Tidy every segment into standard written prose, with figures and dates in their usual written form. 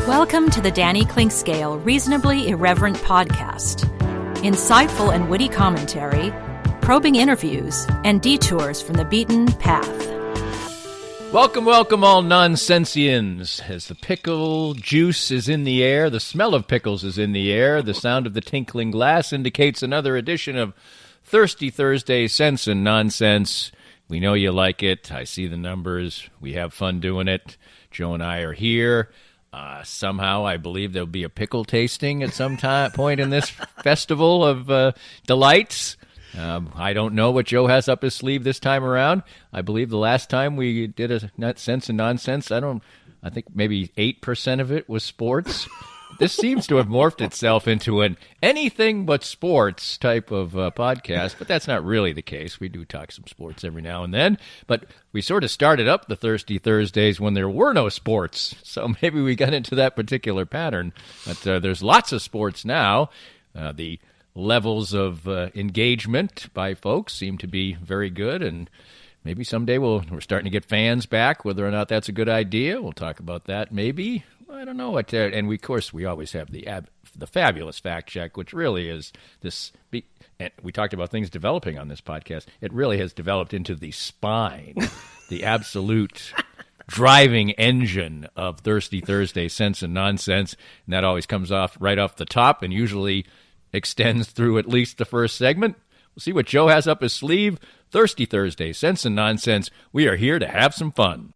Welcome to the Danny Clinkscale Reasonably Irreverent podcast. Insightful and witty commentary, probing interviews, and detours from the beaten path. Welcome, all nonsensians. As the pickle juice is in the air, the smell of pickles is in the air, the sound of the tinkling glass indicates another edition of Thirsty Thursday Sense and Nonsense. We know you like it. I see the numbers. We have fun doing it. Joe and I are here. Somehow, I believe there'll be a pickle tasting at some point in this festival of delights. I don't know what Joe has up his sleeve this time around. I believe the last time we did a Sense and Nonsense, I think maybe 8% of it was sports. This seems to have morphed itself into an anything but sports type of podcast, but that's not really the case. We do talk some sports every now and then, but we sort of started up the Thirsty Thursdays when there were no sports, so maybe we got into that particular pattern. But there's lots of sports now. The levels of engagement by folks seem to be very good, and maybe someday we're starting to get fans back. Whether or not that's a good idea, we'll talk about that maybe. I don't know what, and we always have the fabulous fact check, which really is this. And we talked about things developing on this podcast. It really has developed into the spine, the absolute driving engine of Thirsty Thursday Sense and Nonsense, and that always comes off right off the top, and usually extends through at least the first segment. We'll see what Joe has up his sleeve. Thirsty Thursday Sense and Nonsense. We are here to have some fun.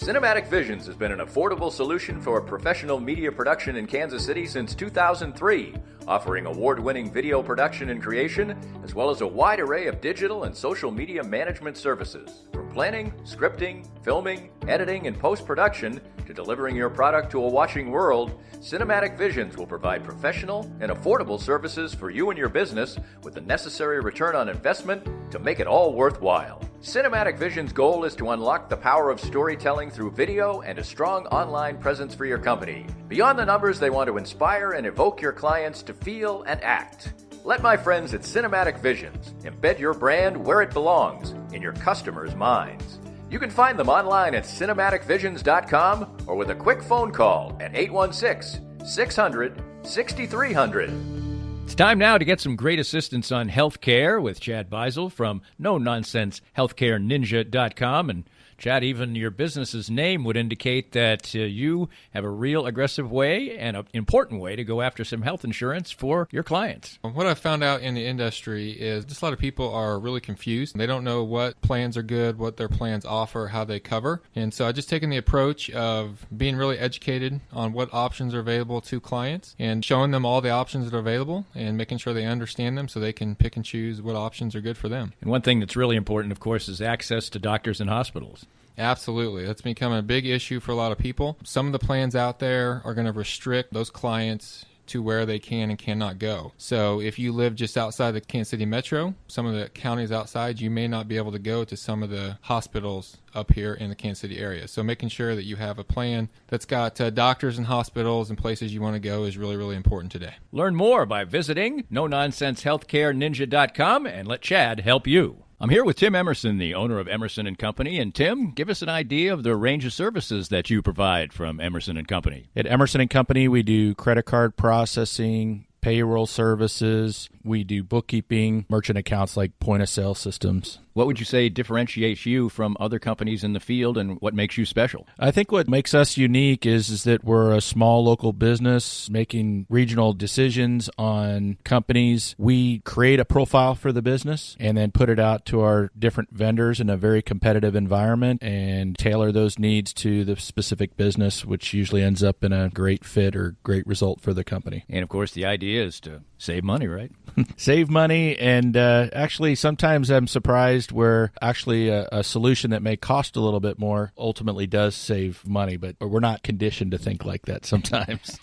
Cinematic Visions has been an affordable solution for professional media production in Kansas City since 2003, offering award-winning video production and creation, as well as a wide array of digital and social media management services. From planning, scripting, filming, editing, and post-production, to delivering your product to a watching world, Cinematic Visions will provide professional and affordable services for you and your business with the necessary return on investment to make it all worthwhile. Cinematic Vision's goal is to unlock the power of storytelling through video and a strong online presence for your company. Beyond the numbers, they want to inspire and evoke your clients to feel and act. Let my friends at Cinematic Visions embed your brand where it belongs, in your customers' minds. You can find them online at cinematicvisions.com or with a quick phone call at 816-600-6300. It's time now to get some great assistance on healthcare with Chad Beisel from no-nonsense-healthcareninja.com. And Chad, even your business's name would indicate that you have a real aggressive way and an important way to go after some health insurance for your clients. What I've found out in the industry is just a lot of people are really confused. They don't know what plans are good, what their plans offer, how they cover. And so I've just taken the approach of being really educated on what options are available to clients and showing them all the options that are available and making sure they understand them so they can pick and choose what options are good for them. And one thing that's really important, of course, is access to doctors and hospitals. Absolutely. That's become a big issue for a lot of people. Some of the plans out there are going to restrict those clients to where they can and cannot go. So if you live just outside the Kansas City metro, some of the counties outside, you may not be able to go to some of the hospitals up here in the Kansas City area. So making sure that you have a plan that's got doctors and hospitals and places you want to go is really, really important today. Learn more by visiting no-nonsense-healthcareninja.com and let Chad help you. I'm here with Tim Emerson, the owner of Emerson & Company. And Tim, give us an idea of the range of services that you provide from Emerson & Company. At Emerson & Company, we do credit card processing, payroll services. We do bookkeeping, merchant accounts like point-of-sale systems. What would you say differentiates you from other companies in the field, and what makes you special? I think what makes us unique is that we're a small local business making regional decisions on companies. We create a profile for the business and then put it out to our different vendors in a very competitive environment and tailor those needs to the specific business, which usually ends up in a great fit or great result for the company. And, of course, the idea is to save money, right? Save money, and actually sometimes I'm surprised where actually a solution that may cost a little bit more ultimately does save money, but we're not conditioned to think like that sometimes.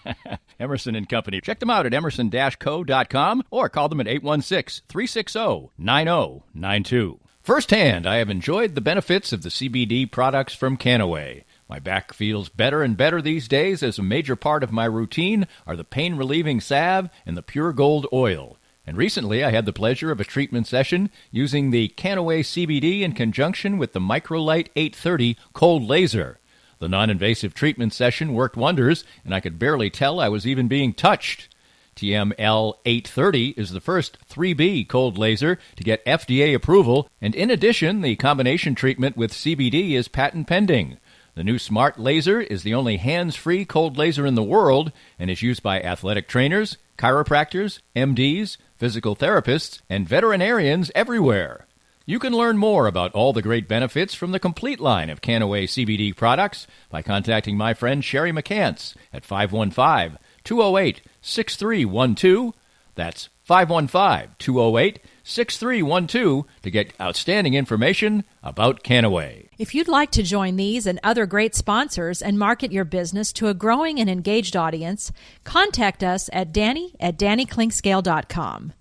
Emerson & Company. Check them out at emerson-co.com or call them at 816-360-9092. Firsthand, I have enjoyed the benefits of the CBD products from Canaway. My back feels better and better these days as a major part of my routine are the pain-relieving salve and the pure gold oil. And recently, I had the pleasure of a treatment session using the Canaway CBD in conjunction with the Microlight 830 cold laser. The non-invasive treatment session worked wonders, and I could barely tell I was even being touched. TML 830 is the first 3B cold laser to get FDA approval, and in addition, the combination treatment with CBD is patent pending. The new smart laser is the only hands-free cold laser in the world and is used by athletic trainers, chiropractors, MDs, physical therapists, and veterinarians everywhere. You can learn more about all the great benefits from the complete line of Canaway CBD products by contacting my friend Sherry McCants at 515-208-6312. That's 515-208-6312 to get outstanding information about Canaway. If you'd like to join these and other great sponsors and market your business to a growing and engaged audience, contact us at danny@dannyclinkscale.com.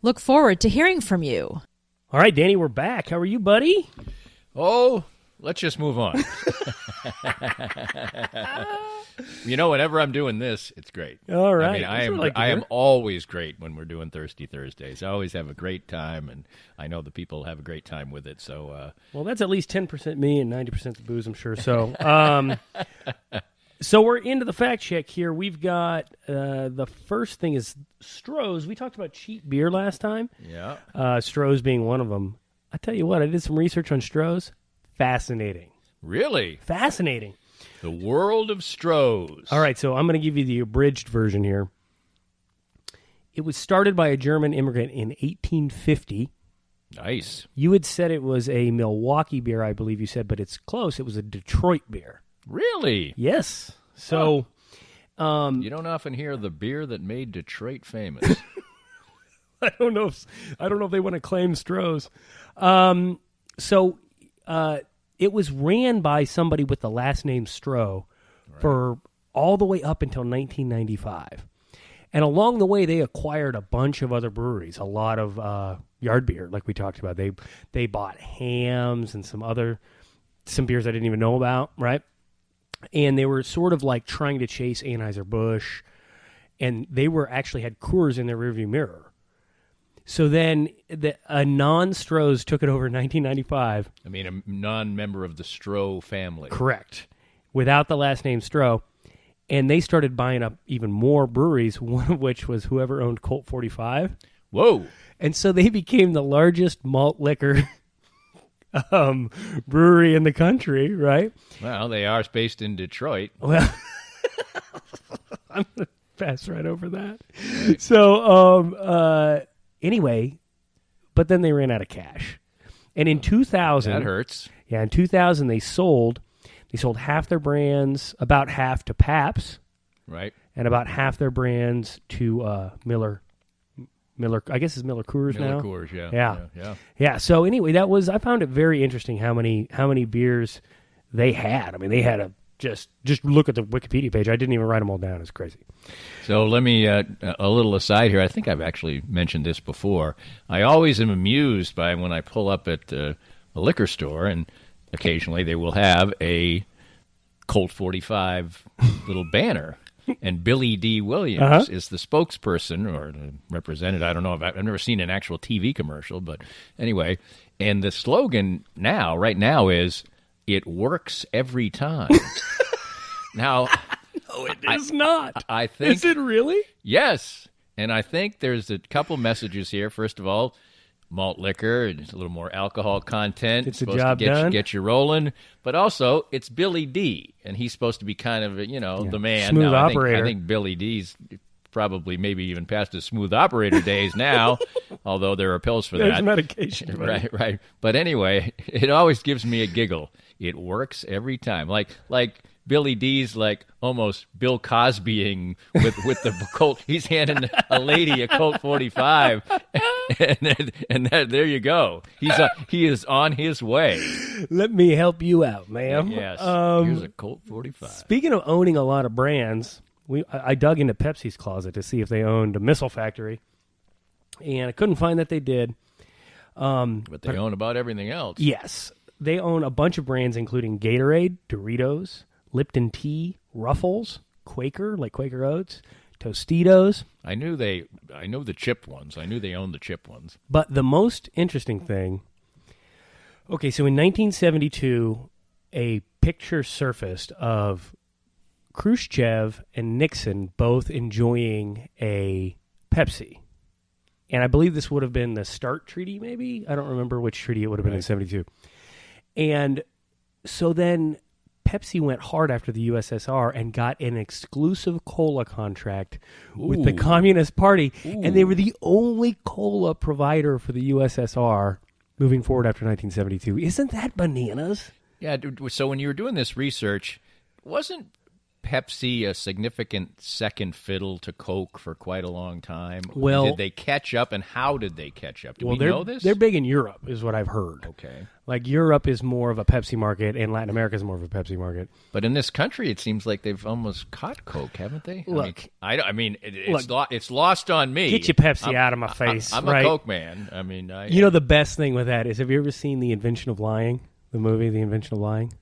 Look forward to hearing from you. All right, Danny, we're back. How are you, buddy? Oh, let's just move on. Whenever I'm doing this, it's great. All right. I mean, I am always great when we're doing Thirsty Thursdays. I always have a great time, and I know the people have a great time with it. So, well, that's at least 10% me and 90% the booze, I'm sure. So, so we're into the fact check here. We've got the first thing is Stroh's. We talked about cheap beer last time. Yeah. Stroh's being one of them. I tell you what, I did some research on Stroh's. Fascinating. Really? Fascinating. The world of Stroh's. All right, so I'm going to give you the abridged version here. It was started by a German immigrant in 1850. Nice. You had said it was a Milwaukee beer, I believe you said, but it's close. It was a Detroit beer. Really? Yes. So, you don't often hear the beer that made Detroit famous. I don't know if they want to claim Stroh's. It was ran by somebody with the last name Stroh for all the way up until 1995. And along the way, they acquired a bunch of other breweries, a lot of yard beer, like we talked about. They bought Hams and some beers I didn't even know about, right? And they were sort of like trying to chase Anheuser-Busch, and they actually had Coors in their rearview mirror. So then a non-Stroh's took it over in 1995. I mean, a non-member of the Stroh family. Correct. Without the last name Stroh. And they started buying up even more breweries, one of which was whoever owned Colt 45. Whoa. And so they became the largest malt liquor brewery in the country, right? Well, they are based in Detroit. Well, I'm going to pass right over that. Right. So, anyway, but then they ran out of cash. And in 2000... That hurts. Yeah, in 2000 they sold half their brands, about half to Pabst. Right. And about half their brands to Miller, I guess it's Miller Coors now. Miller Coors, Yeah. So anyway, I found it very interesting how many beers they had. I mean, they had just look at the Wikipedia page. I didn't even write them all down. It's crazy. So let me, a little aside here. I think I've actually mentioned this before. I always am amused by when I pull up at a liquor store, and occasionally they will have a Colt 45 little banner. And Billy D. Williams is the spokesperson or the representative. I don't know. I've never seen an actual TV commercial, but anyway. And the slogan right now is, "It works every time." Now, no, it is not. I think. Is it really? Yes. And I think there's a couple messages here. First of all, malt liquor, it's a little more alcohol content. It's supposed a job to done. Get you rolling. But also, it's Billy D. And he's supposed to be kind of, the man. Smooth now, operator. I think Billy D's probably maybe even past his smooth operator days now, although there are pills for There's that. medication. Right. But anyway, it always gives me a giggle. It works every time. Like Billy D's like almost Bill Cosbying with the Colt. He's handing a lady a Colt 45, and there you go. He is on his way. Let me help you out, ma'am. Yes, here's a Colt 45. Speaking of owning a lot of brands, I dug into Pepsi's closet to see if they owned a missile factory, and I couldn't find that they did. But they own about everything else. Yes, they own a bunch of brands, including Gatorade, Doritos, Lipton Tea, Ruffles, Quaker, like Quaker Oats, Tostitos. I know the chipped ones. I knew they owned the chipped ones. But the most interesting thing, okay, so in 1972, a picture surfaced of Khrushchev and Nixon both enjoying a Pepsi. And I believe this would have been the START Treaty, maybe? I don't remember which treaty it would have been in 72. And so then Pepsi went hard after the USSR and got an exclusive cola contract with the Communist Party. And they were the only cola provider for the USSR moving forward after 1972. Isn't that bananas? Yeah, so when you were doing this research, wasn't Pepsi a significant second fiddle to Coke for quite a long time? Well, did they catch up, and how did they catch up? Do we they're, know this? They're big in Europe, is what I've heard. Okay. Like, Europe is more of a Pepsi market, and Latin America is more of a Pepsi market. But in this country, it seems like they've almost caught Coke, haven't they? Look. It's lost on me. Get your Pepsi out of my face, I'm right? a Coke man. I mean, you know the best thing with that is, have you ever seen The Invention of Lying? The movie, The Invention of Lying?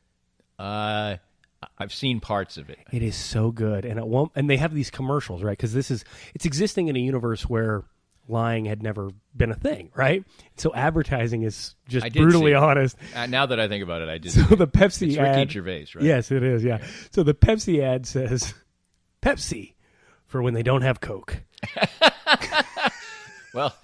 I've seen parts of it. It is so good, and and they have these commercials, right? Because it's existing in a universe where lying had never been a thing, right? So advertising is just brutally honest. Now that I think about it, I did. So the Pepsi it's ad, Ricky Gervais, right? Yes, it is. Yeah. So the Pepsi ad says, "Pepsi for when they don't have Coke." Well,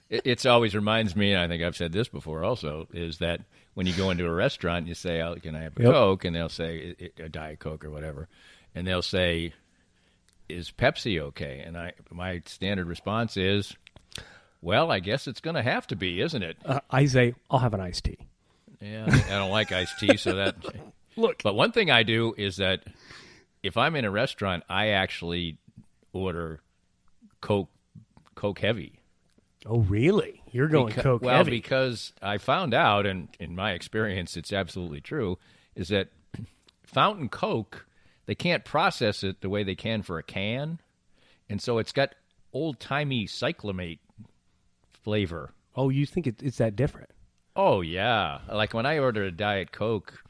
it always reminds me, and I think I've said this before also, is that when you go into a restaurant, you say, "Oh, can I have a Coke?" And they'll say, "A Diet Coke or whatever," and they'll say, "Is Pepsi okay?" And my standard response is, "Well, I guess it's going to have to be, isn't it?" I say, "I'll have an iced tea." Yeah, I don't like iced tea, so that. Look, but one thing I do is that if I'm in a restaurant, I actually order Coke Heavy. Oh, really? You're going Coke Well, heavy? because I found out, and in my experience, it's absolutely true, is that fountain Coke, they can't process it the way they can for a can, and so it's got old-timey cyclamate flavor. Oh, you think it's that different? Oh, yeah. Like when I order a Diet Coke,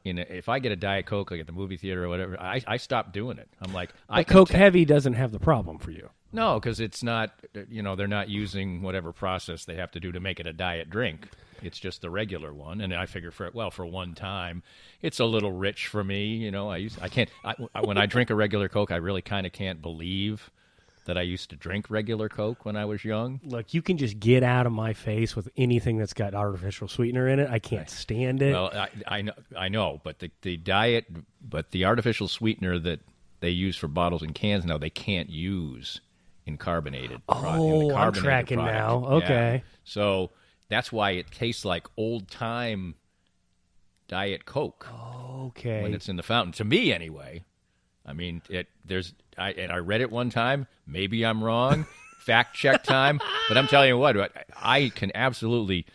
if I get a Diet Coke like at the movie theater or whatever, I stop doing it. I'm like, Coke Heavy doesn't have the problem for you. No, because it's not, they're not using whatever process they have to do to make it a diet drink. It's just the regular one, and I figure for one time, it's a little rich for me. When I drink a regular Coke, I really kind of can't believe that I used to drink regular Coke when I was young. Look, you can just get out of my face with anything that's got artificial sweetener in it. I can't stand it. Well, I know, but the artificial sweetener that they use for bottles and cans now, they can't use in carbonated. I'm tracking product. now. Okay. Yeah. So that's why it tastes like old-time Diet Coke. Okay. When it's in the fountain. To me, anyway. I mean, I read it one time. Maybe I'm wrong. Fact check time. But I'm telling you what, I can absolutely,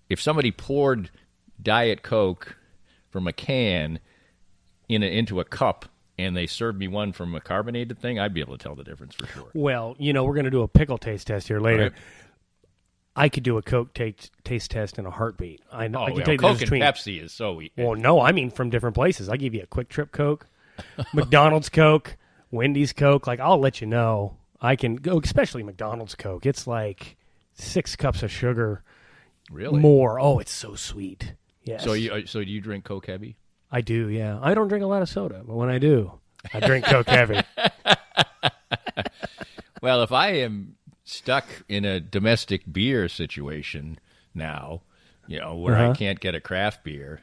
if somebody poured Diet Coke from a can into a cup, and they served me one from a carbonated thing, I'd be able to tell the difference for sure. Well, we're going to do a pickle taste test here later. Right. I could do a Coke taste test in a heartbeat. I know. Coke and Pepsi is so easy. Well, no, I mean from different places. I give you a Quick Trip Coke, McDonald's Coke, Wendy's Coke. Like, I'll let you know. I can go, especially McDonald's Coke. It's like 6 cups of sugar. Really? More. Oh, it's so sweet. Yes. So do you drink Coke Heavy? I do, yeah. I don't drink a lot of soda, but when I do, I drink Coke Heavy. Well, if I am stuck in a domestic beer situation now, where I can't get a craft beer,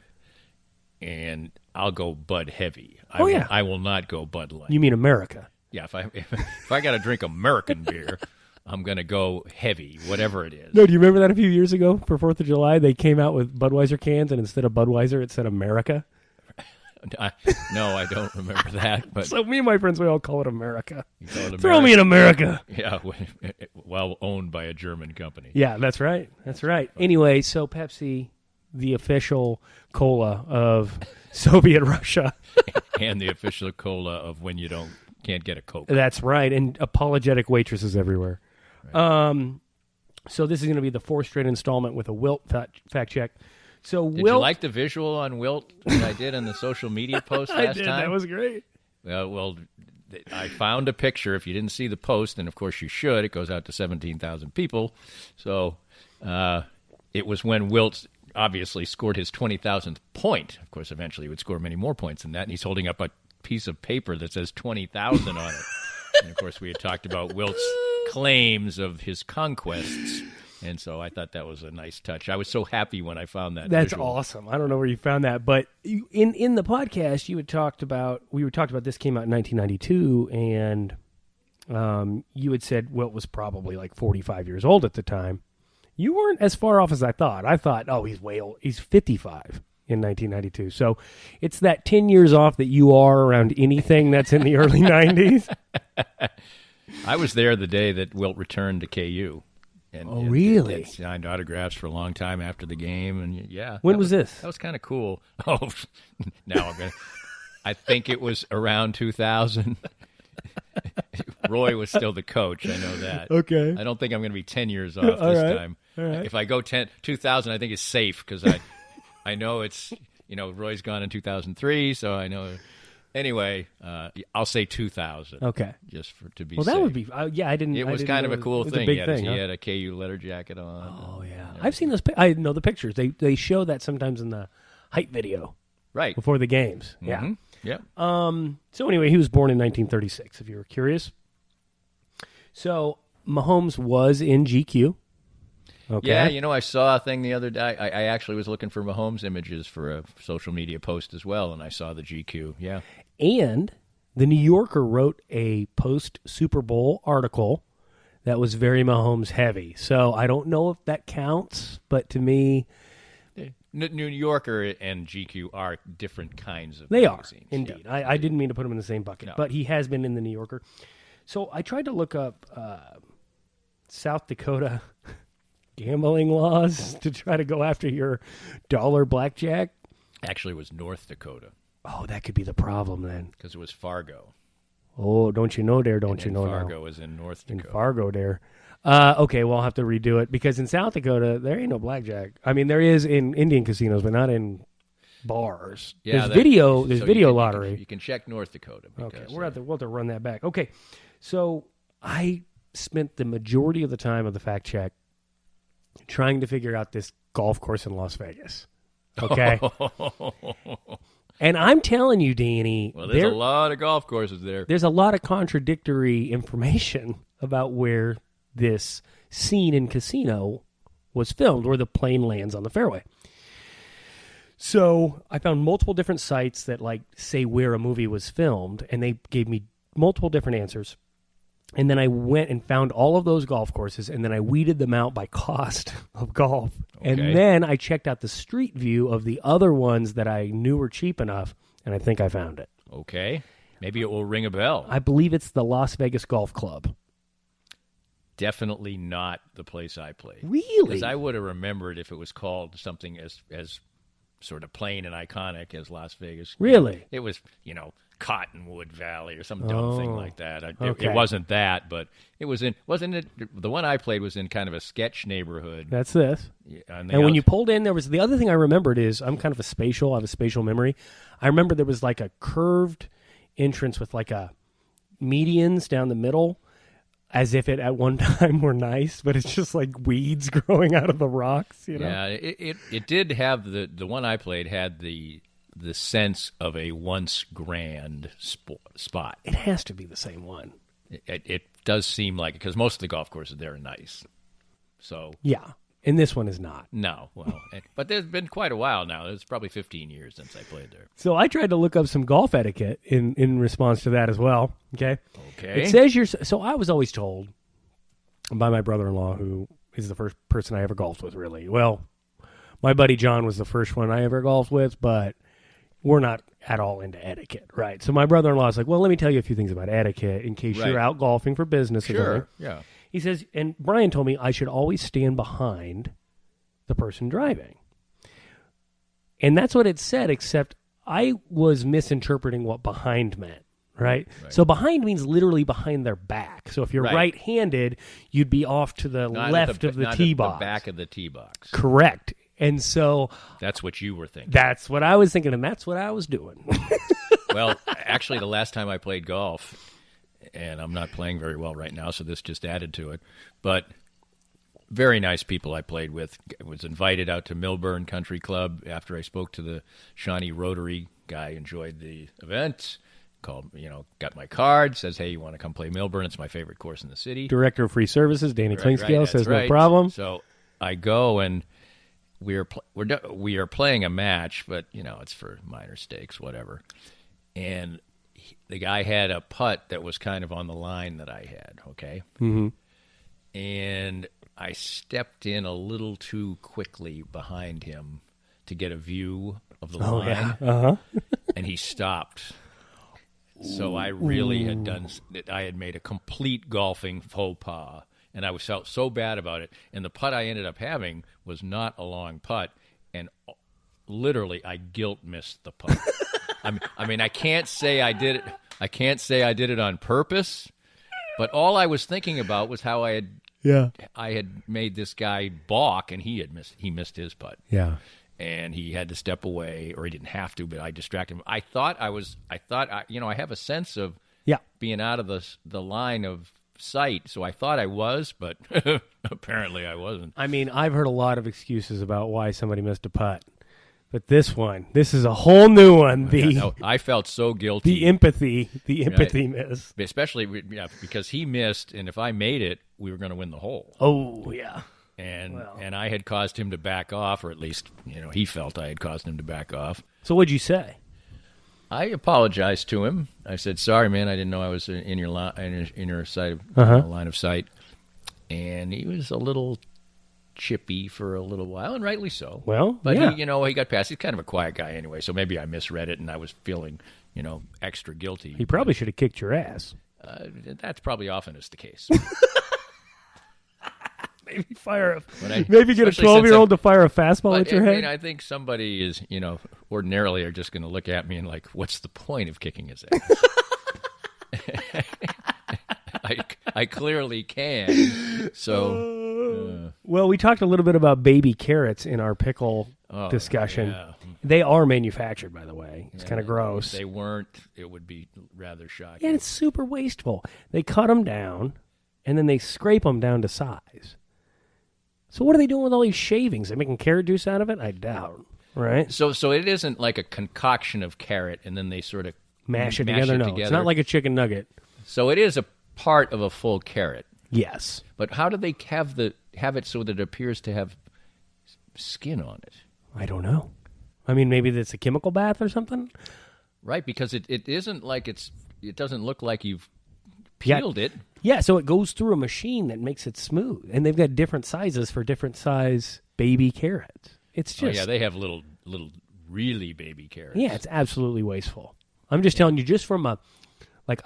and I'll go Bud Heavy. I will not go Bud Light. You mean America? Yeah, if I got to drink American beer, I'm going to go heavy, whatever it is. No, do you remember that a few years ago for 4th of July? They came out with Budweiser cans, and instead of Budweiser, it said America. No, I don't remember that. But so me and my friends, we all call it America. Throw me in America. Yeah, well owned by a German company. Yeah, that's right. That's right. Anyway, so Pepsi, the official cola of Soviet Russia. And the official cola of when you can't get a Coke. That's right, and apologetic waitresses everywhere. Right. So this is going to be the 4th straight installment with a Wilt fact check. So did you like the visual on Wilt that I did on the social media post last time? That was great. Well, I found a picture. If you didn't see the post, and of course you should, it goes out to 17,000 people. So it was when Wilt obviously scored his 20,000th point. Of course, eventually he would score many more points than that, and he's holding up a piece of paper that says 20,000 on it. And, of course, we had talked about Wilt's claims of his conquests, and so I thought that was a nice touch. I was so happy when I found that. That's visual. awesome. I don't know where you found that, but in the podcast, we talked about this came out in 1992, and you had said Wilt was probably like 45 years old at the time. You weren't as far off as I thought. I thought, oh, he's way old. He's 55 in 1992. So it's that 10 years off that you are around anything that's in the early 90s. I was there the day that Wilt returned to KU. And really? And signed autographs for a long time after the game, and yeah. When was this? That was kind of cool. Oh, now I think it was around 2000. Roy was still the coach. I know that. Okay. I don't think I'm going to be 10 years off this time. All right. If I go 2000, I think it's safe because I know it's Roy's gone in 2003, so I know. Anyway, I'll say 2000. Okay. Just to be well, safe. that would be. Yeah, I didn't. It was kind of a cool thing. A big thing. He had a KU letter jacket on. Oh yeah, I've seen those. I know the pictures. They show that sometimes in the hype video. Right. Before the games. Mm-hmm. Yeah. Yeah. So anyway, he was born in 1936. If you were curious. So Mahomes was in GQ. Okay. Yeah, I saw a thing the other day. I actually was looking for Mahomes images for a social media post as well, and I saw the GQ. Yeah. And the New Yorker wrote a post-Super Bowl article that was very Mahomes heavy. So I don't know if that counts, but to me... New Yorker and GQ are different kinds of They magazines. are, indeed. Yeah. I didn't mean to put them in the same bucket, No. but he has been in the New Yorker. So I tried to look up South Dakota gambling laws to try to go after your dollar blackjack. Actually, it was North Dakota Oh, that could be the problem then. because it was Fargo. Oh, don't you know there, don't And you know Fargo now. was in North In Dakota. Fargo there. Okay, well, I'll have to redo it because in South Dakota, there ain't no blackjack. I mean, there is in Indian casinos, but not in bars. Yeah, There's video you lottery. You can check North Dakota. Okay, Because, we'll have to run that back. Okay, so I spent the majority of the time of the fact check trying to figure out this golf course in Las Vegas. Okay, and I'm telling you, Danny, well, there's a lot of golf courses there. there's a lot of contradictory information about where this scene in Casino was filmed, where the plane lands on the fairway. So I found multiple different sites that say where a movie was filmed, and they gave me multiple different answers. And then I went and found all of those golf courses, and then I weeded them out by cost of golf. Okay. And then I checked out the street view of the other ones that I knew were cheap enough, and I think I found it. Okay. Maybe it will ring a bell. I believe it's the Las Vegas Golf Club. Definitely not the place I played. Really? Because I would have remembered if it was called something as sort of plain and iconic as Las Vegas. Really? It was, Cottonwood Valley or some dumb thing like that. okay. It wasn't that, but it was wasn't it? The one I played was in kind of a sketch neighborhood. That's this. And And when you pulled in, there was the other thing I remembered is I have a spatial memory. I remember there was like a curved entrance with like a medians down the middle, as if it at one time were nice, but it's just like weeds growing out of the rocks. Yeah, it did have the one I played had the sense of a once grand spot. It has to be the same one. It does seem like it because most of the golf courses there are nice. So Yeah, and this one is not. no, well, but there's been quite a while now. It's probably 15 years since I played there. So I tried to look up some golf etiquette in response to that as well. Okay. Okay. It says so I was always told by my brother-in-law, who is the first person I ever golfed with, really. Well, my buddy John was the first one I ever golfed with, but we're not at all into etiquette, right? So my brother-in-law is like, well, let me tell you a few things about etiquette in case Right. you're out golfing for business or something. Sure. Yeah. He says, and Brian told me I should always stand behind the person driving. And that's what it said, except I was misinterpreting what behind meant, right? So behind means literally behind their back. So if you're Right. right-handed, you'd be off to the Not left at of the not tee at box. the back of the tee box. Correct. And so That's what you were thinking. that's what I was thinking, and that's what I was doing. Well, actually, the last time I played golf, and I'm not playing very well right now, so this just added to it, but very nice people I played with. I was invited out to Millburn Country Club after I spoke to the Shawnee Rotary guy. Enjoyed the event. Called, got my card. Says, hey, you want to come play Millburn? It's my favorite course in the city. Director of Free Services, Danny Klingscale, right, says right. no problem. So I go and we are playing a match, but it's for minor stakes, whatever. And the guy had a putt that was kind of on the line that I had. Okay, and I stepped in a little too quickly behind him to get a view of the line, and he stopped. So I really had I had made a complete golfing faux pas, and I felt so bad about it. And the putt I ended up having was not a long putt, and literally I guilt missed the putt. I mean, I can't say I did it. I can't say I did it on purpose, but all I was thinking about was how I had made this guy balk, and he missed his putt. Yeah. And he had to step away, or he didn't have to, but I distracted him. I thought I have a sense of being out of the line of sight, so I thought I was, but apparently I wasn't. I mean, I've heard a lot of excuses about why somebody missed a putt, but this is a whole new one. I felt so guilty. The empathy miss. Especially, because he missed, and if I made it, we were going to win the hole. Oh, yeah. And I had caused him to back off, or at least he felt I had caused him to back off. So what'd you say? I apologized to him. I said, "Sorry, man. I didn't know I was in your line of sight." And he was a little chippy for a little while, and rightly so. Well, but he got past. He's kind of a quiet guy anyway, so maybe I misread it, and I was feeling extra guilty. He probably should have kicked your ass. That's probably often is the case. Maybe get a 12-year-old to fire a fastball at your head. I mean, I think somebody is, ordinarily are just going to look at me and like, what's the point of kicking his ass? I clearly can. So, well, we talked a little bit about baby carrots in our pickle discussion. Yeah. They are manufactured, by the way. It's kind of gross. If they weren't, it would be rather shocking. Yeah, and it's super wasteful. They cut them down, and then they scrape them down to size. So what are they doing with all these shavings? They making carrot juice out of it? I doubt. Right? So it isn't like a concoction of carrot, and then they sort of mash it together. No, it's not like a chicken nugget. So it is a part of a full carrot. Yes. But how do they have it so that it appears to have skin on it? I don't know. I mean, maybe it's a chemical bath or something? Right, because it isn't like it doesn't look like you've peeled it. Yeah, so it goes through a machine that makes it smooth. And they've got different sizes for different size baby carrots. It's just... Oh, yeah, they have little really baby carrots. Yeah, it's absolutely wasteful. I'm just telling you, just from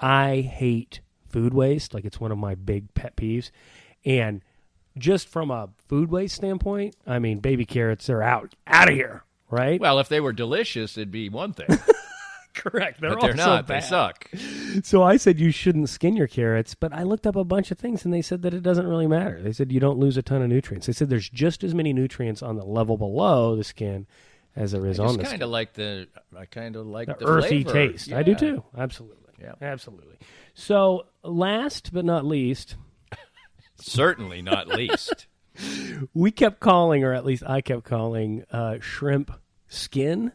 I hate food waste. Like, it's one of my big pet peeves. And just from a food waste standpoint, I mean, baby carrots, they're out of here, right? Well, if they were delicious, it'd be one thing. Correct. But they're not. Bad. They suck. So I said you shouldn't skin your carrots, but I looked up a bunch of things, and they said that it doesn't really matter. They said you don't lose a ton of nutrients. They said there's just as many nutrients on the level below the skin as there is on the skin. I kind of like the earthy flavor. taste. Yeah. I do too. Absolutely. Yeah. Absolutely. So last but not least, certainly not least, we kept calling, or at least I kept calling, shrimp skin.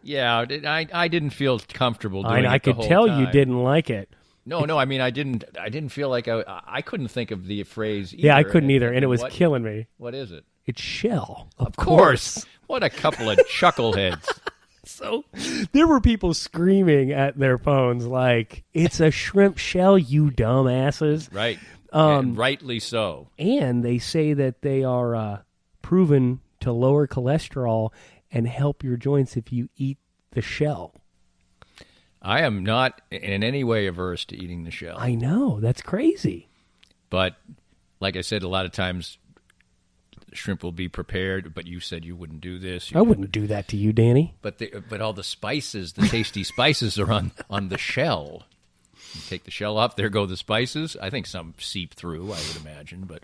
Yeah, I didn't feel comfortable doing it I could tell time. You didn't like it. No. I mean, I didn't feel like I couldn't think of the phrase either. Yeah, I couldn't either, and it was killing me. What is it? It's shell. Of course. What a couple of chuckleheads. So there were people screaming at their phones like, it's a shrimp shell, you dumbasses. Right. And rightly so. And they say that they are proven to lower cholesterol and help your joints if you eat the shell. I am not in any way averse to eating the shell. I know. That's crazy. But like I said, a lot of times shrimp will be prepared, but you said you wouldn't do this. I wouldn't do that to you, Danny. But all the spices, the tasty spices are on the shell. You take the shell off, there go the spices. I think some seep through, I would imagine. But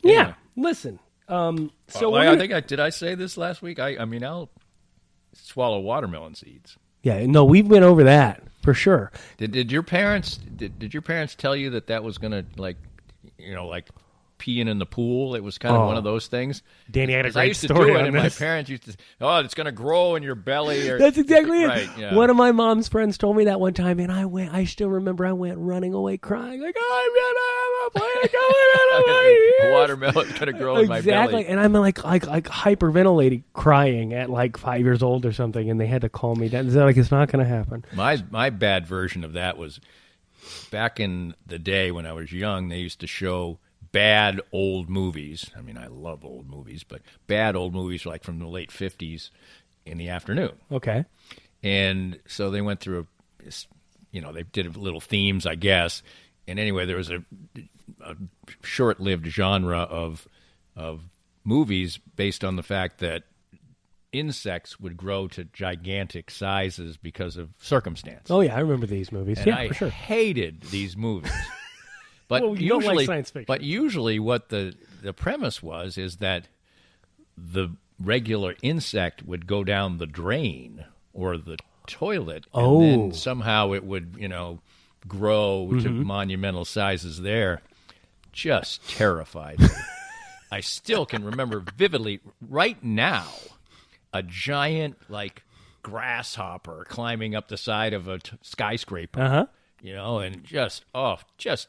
yeah, listen. Did I say this last week? I mean, I'll swallow watermelon seeds. Yeah, no, we've been over that for sure. Did your parents tell you that was going to like peeing in the pool. It was kind of one of those things. Danny had a 'Cause I great used to story do it, on and this. my parents used to, it's going to grow in your belly. Or, That's exactly right, it. yeah. One of my mom's friends told me that one time, and I still remember I went running away crying, like, I'm going to have a plant going out of my A ears. watermelon's going to grow in my belly. Exactly, and I'm like hyperventilating, crying at like 5 years old or something, and they had to calm me down. They're like, it's not going to happen. My bad version of that was back in the day when I was young, they used to show bad old movies. I mean, I love old movies, but bad old movies like from the late 50s in the afternoon. Okay. And so they went through, they did little themes, I guess. And anyway, there was a short-lived genre of movies based on the fact that insects would grow to gigantic sizes because of circumstance. Oh yeah, I remember these movies. And Yeah, I for sure. hated these movies. But Well, you don't usually, like science fiction. But usually, what the premise was is that the regular insect would go down the drain or the toilet, and then somehow it would, grow to monumental sizes there. Just terrified me. I still can remember vividly right now a giant grasshopper climbing up the side of a skyscraper. Uh-huh. And just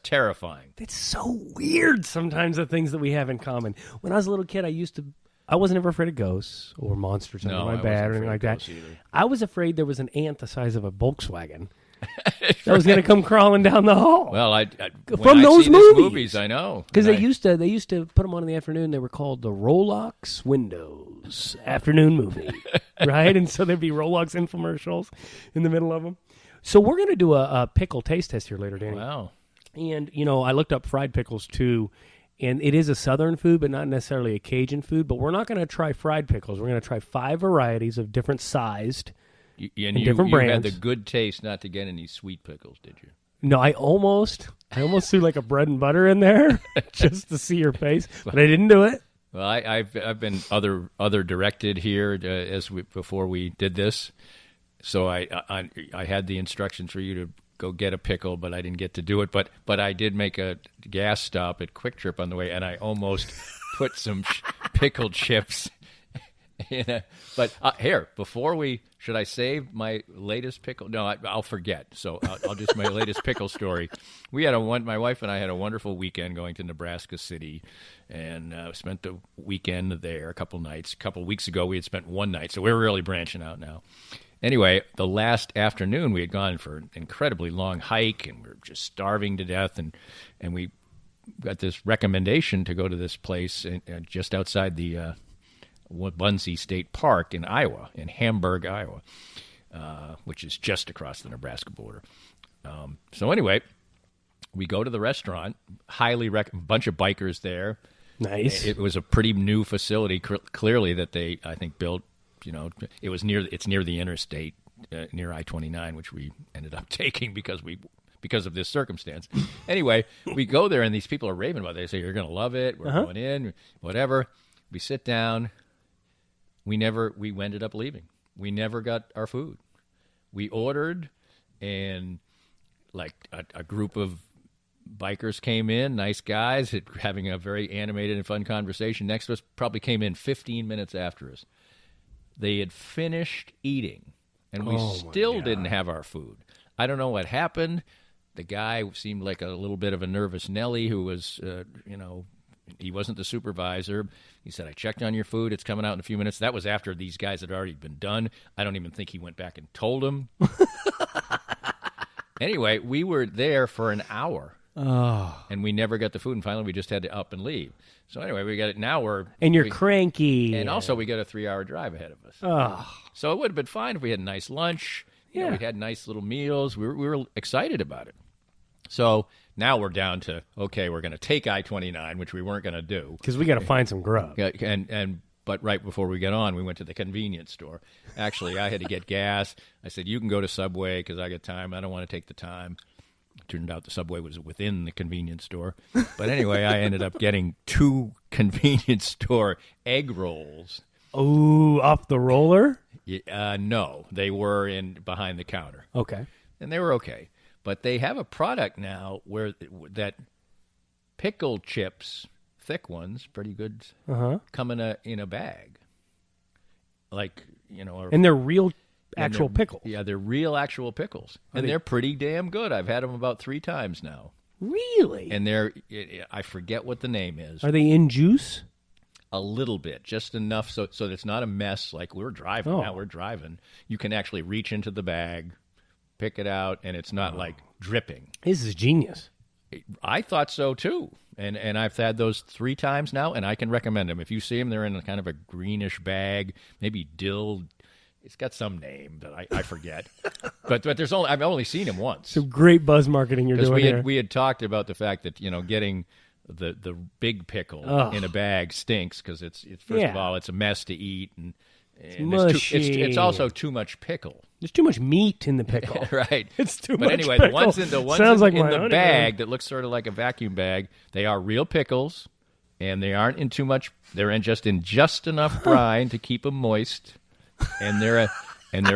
terrifying. It's so weird sometimes the things that we have in common. When I was a little kid, I wasn't ever afraid of ghosts or monsters under my bed or anything like that. I was afraid there was an ant the size of a Volkswagen that was going to come crawling down the hall. Well, From those movies, I know. Because they used to put them on in the afternoon. They were called the Rolex Windows afternoon movie, right? And so there'd be Rolex infomercials in the middle of them. So we're going to do a pickle taste test here later, Danny. Wow. And, I looked up fried pickles, too, and it is a Southern food, but not necessarily a Cajun food. But we're not going to try fried pickles. We're going to try 5 varieties of different sized and different you brands. had the good taste not to get any sweet pickles, did you? No, I almost threw like a bread and butter in there just to see your face, but I didn't do it. Well, I've been other directed here before we did this. So I had the instructions for you to go get a pickle, but I didn't get to do it. But I did make a gas stop at Quick Trip on the way, and I almost put some pickled chips in a. But here, should I save my latest pickle? No, I'll forget. So I'll just my latest pickle story. We had my wife and I had a wonderful weekend going to Nebraska City, and spent the weekend there a couple nights. A couple weeks ago, we had spent one night, so we're really branching out now. Anyway, the last afternoon, we had gone for an incredibly long hike, and we were just starving to death, and we got this recommendation to go to this place just outside the Bundsey State Park in Iowa, in Hamburg, Iowa, which is just across the Nebraska border. So anyway, we go to the restaurant, bunch of bikers there. Nice. It was a pretty new facility, clearly, that they, I think, built. It's near the interstate, near I-29, which we ended up taking because of this circumstance. Anyway, we go there, and these people are raving about it. They say, you're going to love it. We're going in, whatever. We sit down. We ended up leaving. We never got our food. We ordered, and a group of bikers came in, nice guys, having a very animated and fun conversation next to us, probably came in 15 minutes after us. They had finished eating, and we still didn't have our food. I don't know what happened. The guy seemed like a little bit of a nervous Nelly who was, he wasn't the supervisor. He said, I checked on your food. It's coming out in a few minutes. That was after these guys had already been done. I don't even think he went back and told them. Anyway, we were there for an hour. Oh. And we never got the food, and finally we just had to up and leave. So anyway, we got it. Now you're cranky. And also we got a 3-hour drive ahead of us. Oh. So it would have been fine if we had a nice lunch. We had nice little meals. We were excited about it. So now we're down to, okay, we're going to take I-29, which we weren't going to do. Because we got to find some grub. But right before we got on, we went to the convenience store. Actually, I had to get gas. I said, you can go to Subway because I got time. I don't want to take the time. Turned out the Subway was within the convenience store. But anyway, I ended up getting 2 convenience store egg rolls. Oh, off the roller? No, they were behind the counter. Okay. And they were okay. But they have a product now that pickle chips thick ones, pretty good, Uh-huh. come in a bag. Like, or, And they're real and actual they're- pickles. Yeah, they're real actual pickles. And they're pretty damn good. I've had them about 3 times now. Really? And I forget what the name is. Are they in juice? A little bit, just enough so that it's not a mess. Like we're driving Oh. now, we're driving. You can actually reach into the bag, pick it out, and it's not like dripping. This is genius. I thought so too, and I've had those 3 times now, and I can recommend them. If you see them, they're in a kind of a greenish bag, maybe dill. It's got some name that I forget, but I've only seen him once. Some great buzz marketing you're doing here. We had talked about the fact that getting the big pickle in a bag stinks because it's first of all it's a mess to eat and mushy. it's also too much pickle. There's too much meat in the pickle. Right. It's too but much anyway, pickle. the ones Sounds like in my the honeymoon. bag that looks sort of like a vacuum bag, they are real pickles, and they aren't in too much. They're in just enough brine to keep them moist, and they're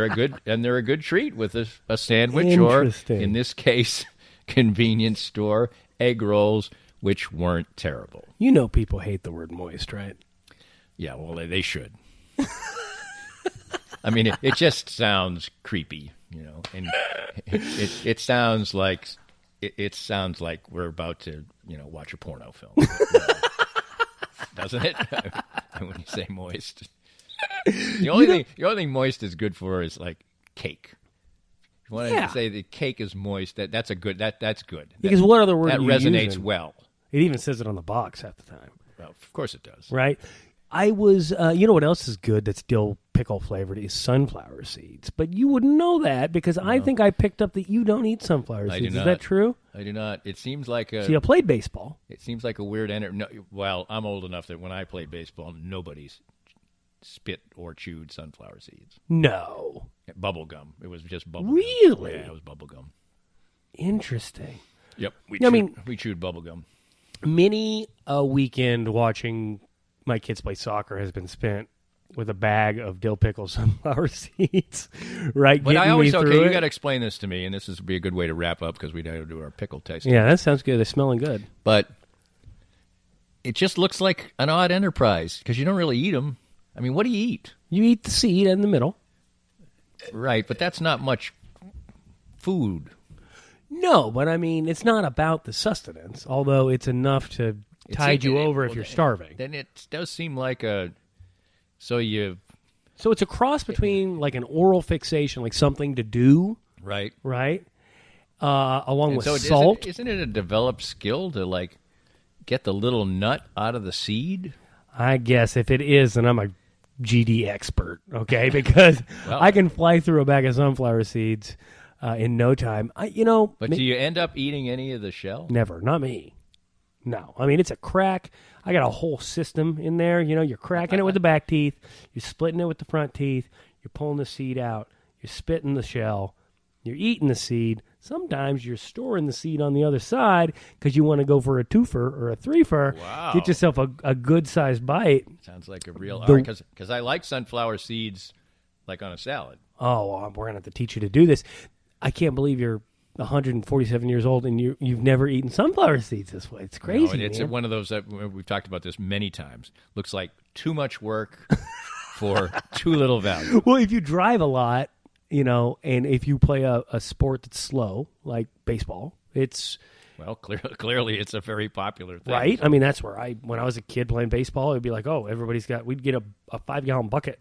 a good treat with a sandwich or, Interesting. in this case, convenience store egg rolls, which weren't terrible. You know people hate the word moist, right? Yeah, well, they should. I mean, it just sounds creepy, and it sounds like we're about to, watch a porno film, doesn't it? When you say moist, the only thing moist is good for is like cake. If you want to say the cake is moist, that's good. Because what other word that are you resonates using? well? It even says it on the box half the time. Well, of course it does. Right? I was, you know what else is good that's dill pickle flavored is sunflower seeds. But you wouldn't know that because I think I picked up that you don't eat sunflower I seeds. do Is not. that true? I do not. It seems like a. See, I played baseball. It seems like a weird. Well, I'm old enough that when I played baseball, nobody's spit or chewed sunflower seeds. No. Bubble gum. It was just bubble gum. Really? Yeah, it was bubble gum. Interesting. Yep. We chewed bubble gum. Many a weekend watching my kids play soccer has been spent with a bag of dill pickle sunflower seeds, right? But I always, through you it. got to explain this to me, and this would be a good way to wrap up because we got to do our pickle tasting. Yeah, that sounds good. They're smelling good. But it just looks like an odd enterprise because you don't really eat them. I mean, what do you eat? You eat the seed in the middle. Right, but that's not much food. No, but I mean, it's not about the sustenance, although it's enough to tide you over if you're starving. Then it does seem like a... So it's a cross between like an oral fixation, like something to do, right? Along And with so salt. Isn't it a developed skill to like get the little nut out of the seed? I guess if it is, then I'm a GD expert, okay? Because I can fly through a bag of sunflower seeds in no time. But do you end up eating any of the shell? Never, not me. No, I mean it's a crack. I got a whole system in there. You're cracking it with the back teeth, you're splitting it with the front teeth, you're pulling the seed out, you're spitting the shell, you're eating the seed. Sometimes you're storing the seed on the other side because you want to go for a twofer or a threefer. Wow. Get yourself a good sized bite. Sounds like a real art because I like sunflower seeds like on a salad. Oh, well, we're gonna have to teach you to do this. I can't believe you're 147 years old and you've never eaten sunflower seeds this way. It's crazy. It's man. one of those that we've talked about this many times. Looks like too much work for too little value. Well, if you drive a lot, and if you play a sport that's slow, like baseball, it's... Well, clearly it's a very popular thing. Right? I mean, that's where when I was a kid playing baseball, it'd be like, oh, we'd get a 5-gallon bucket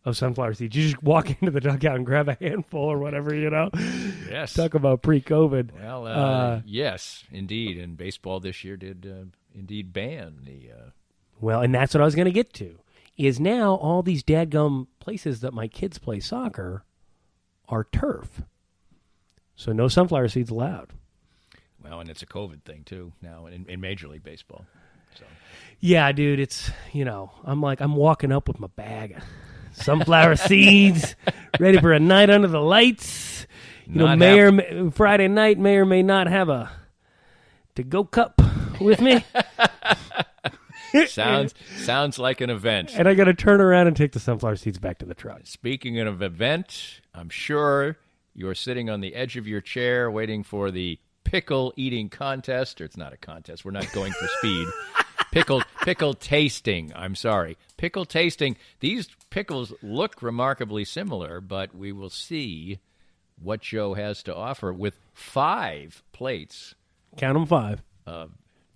of sunflower seeds. You just walk into the dugout and grab a handful or whatever, Yes. Talk about pre-COVID. Well, yes, indeed. And baseball this year did indeed ban the... Well, and that's what I was going to get to, is now all these dadgum places that my kids play soccer are turf. So no sunflower seeds allowed. Well, and it's a COVID thing, too, now in Major League Baseball. So. Yeah, dude, it's, I'm walking up with my bag of sunflower seeds, ready for a night under the lights. Friday night may or may not have a to-go cup with me. Sounds like an event. And I got to turn around and take the sunflower seeds back to the truck. Speaking of event, I'm sure you're sitting on the edge of your chair waiting for the pickle eating contest. Or it's not a contest. We're not going for speed. Pickle tasting. I'm sorry. Pickle tasting. These pickles look remarkably similar, but we will see what Joe has to offer with 5 plates. Count them 5.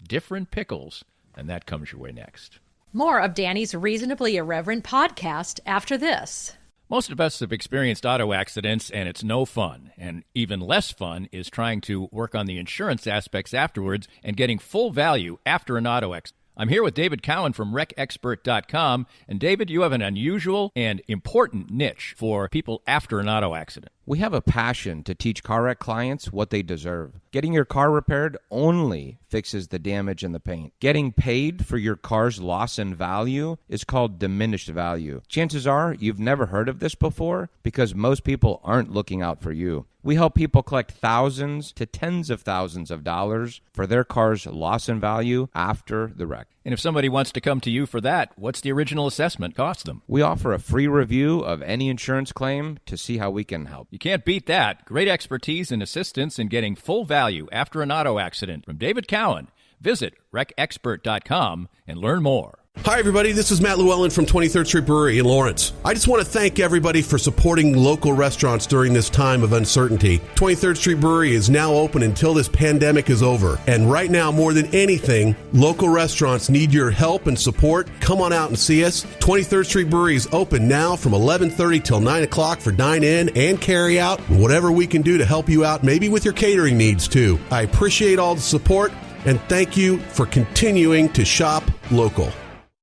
Different pickles, and that comes your way next. More of Danny's Reasonably Irreverent podcast after this. Most of us have experienced auto accidents, and it's no fun. And even less fun is trying to work on the insurance aspects afterwards and getting full value after an auto accident. I'm here with David Cowan from WreckExpert.com. And David, you have an unusual and important niche for people after an auto accident. We have a passion to teach car wreck clients what they deserve. Getting your car repaired only fixes the damage and the paint. Getting paid for your car's loss in value is called diminished value. Chances are you've never heard of this before because most people aren't looking out for you. We help people collect thousands to tens of thousands of dollars for their car's loss in value after the wreck. And if somebody wants to come to you for that, what's the original assessment cost them? We offer a free review of any insurance claim to see how we can help. You can't beat that. Great expertise and assistance in getting full value after an auto accident. From David Cowan, visit WreckExpert.com and learn more. Hi, everybody. This is Matt Llewellyn from 23rd Street Brewery in Lawrence. I just want to thank everybody for supporting local restaurants during this time of uncertainty. 23rd Street Brewery is now open until this pandemic is over. And right now, more than anything, local restaurants need your help and support. Come on out and see us. 23rd Street Brewery is open now from 11:30 till 9 o'clock for dine-in and carry-out. Whatever we can do to help you out, maybe with your catering needs, too. I appreciate all the support, and thank you for continuing to shop local.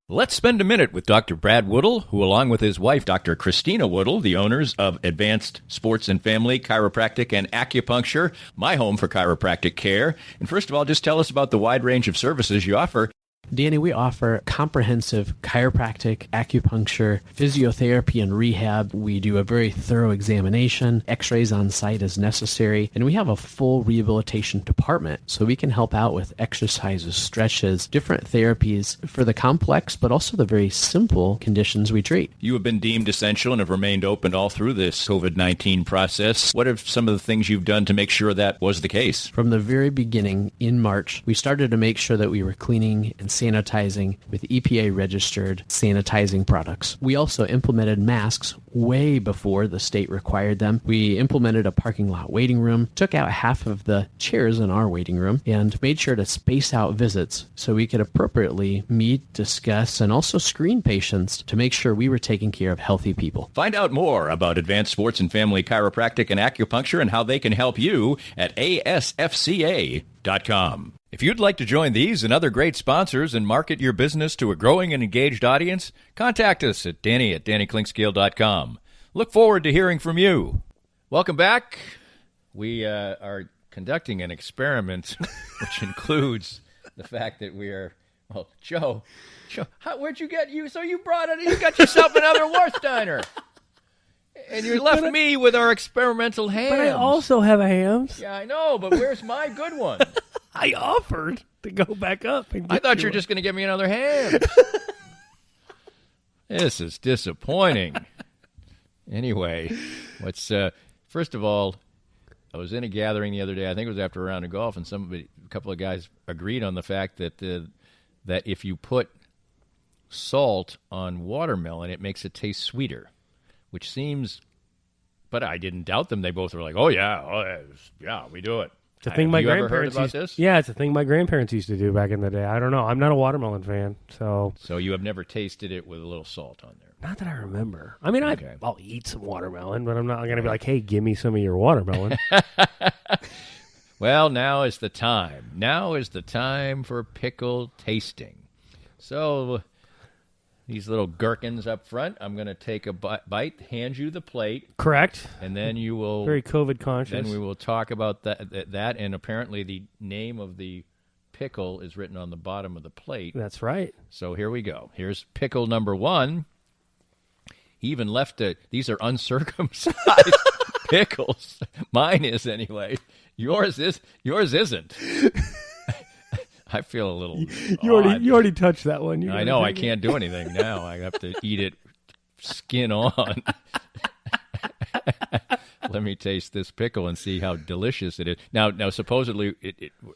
Let's spend a minute with Dr. Brad Woodle, who, along with his wife, Dr. Christina Woodle, the owners of Advanced Sports and Family Chiropractic and Acupuncture, my home for chiropractic care. And first of all, just tell us about the wide range of services you offer. Danny, we offer comprehensive chiropractic, acupuncture, physiotherapy, and rehab. We do a very thorough examination, x-rays on site as necessary, and we have a full rehabilitation department, so we can help out with exercises, stretches, different therapies for the complex, but also the very simple conditions we treat. You have been deemed essential and have remained open all through this COVID-19 process. What are some of the things you've done to make sure that was the case? From the very beginning, in March, we started to make sure that we were cleaning and sanitizing with EPA-registered sanitizing products. We also implemented masks way before the state required them. We implemented a parking lot waiting room, took out half of the chairs in our waiting room, and made sure to space out visits so we could appropriately meet, discuss, and also screen patients to make sure we were taking care of healthy people. Find out more about Advanced Sports and Family Chiropractic and Acupuncture and how they can help you at ASFCA.com. If you'd like to join these and other great sponsors and market your business to a growing and engaged audience, contact us at Danny@DannyKlinkscale.com. Look forward to hearing from you. Welcome back. We are conducting an experiment, which includes the fact that we are, well, Joe, where'd you get you? So you brought it, you got yourself another Warsteiner. And you left me with our experimental hams. But I also have a hams. Yeah, I know, but where's my good one? I offered to go back up. And I thought you were just going to give me another ham. This is disappointing. Anyway, first of all, I was in a gathering the other day. I think it was after a round of golf, and a couple of guys agreed on the fact that that if you put salt on watermelon, it makes it taste sweeter, which seems. But I didn't doubt them. They both were like, "Oh yeah, we do it." It's a thing my grandparents used. This? Yeah, it's a thing my grandparents used to do back in the day. I don't know. I'm not a watermelon fan, so. So you have never tasted it with a little salt on there? Not that I remember. I mean, Okay. I'll eat some watermelon, but I'm not going to be like, "Hey, give me some of your watermelon." Well, now is the time. Now is the time for pickle tasting. So these little gherkins up front, I'm going to take a bite, hand you the plate. Correct. And then you will... Very COVID conscious. Then we will talk about that, and apparently the name of the pickle is written on the bottom of the plate. That's right. So here we go. Here's pickle number 1. He even left these are uncircumcised pickles. Mine is anyway. Yours isn't. I feel a little odd. You already touched that one. I know. I can't do anything now. I have to eat it skin on. Let me taste this pickle and see how delicious it is. Now, supposedly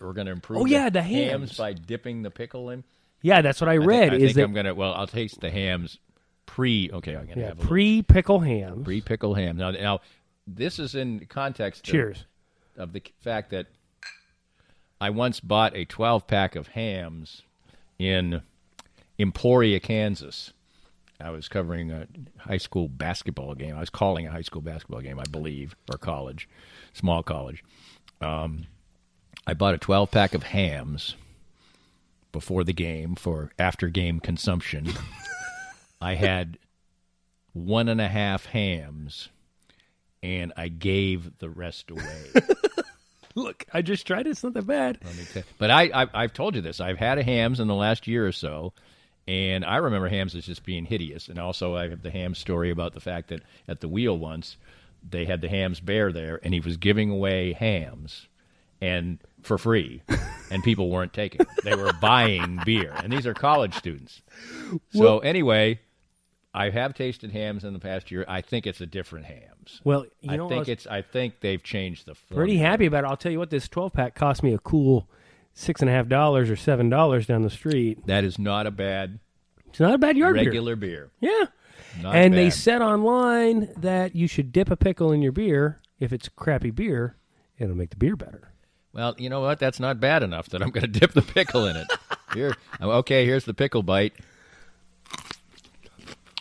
we're going to improve the hams hams by dipping the pickle in. Yeah, that's what I read. I think I'm gonna. Well, I'll taste the hams Okay, I'm gonna have pre-pickle ham. Pre-pickle ham. Now, this is in context. Cheers. Of the fact that I once bought a 12-pack of hams in Emporia, Kansas. I was covering a high school basketball game. I was calling a high school basketball game, I believe, or college, small college. I bought a 12-pack of hams before the game for after-game consumption. I had 1.5 hams, and I gave the rest away. Look, I just tried it. It's not that bad. But I've told you this. I've had a hams in the last year or so, and I remember hams as just being hideous. And also I have the ham story about the fact that at the wheel once, they had the hams bear there, and he was giving away hams and for free, and people weren't taking it. They were buying beer, and these are college students. So anyway, I have tasted hams in the past year. I think it's a different hams. Well, I think they've changed the formula. Pretty happy about it. I'll tell you what, this 12-pack cost me a cool $6.50 or $7 down the street. That is not a bad. It's not a bad yard regular beer. Yeah. Not and bad. They said online that you should dip a pickle in your beer. If it's crappy beer, it'll make the beer better. Well, you know what? That's not bad enough that I'm going to dip the pickle in it. Here's the pickle bite.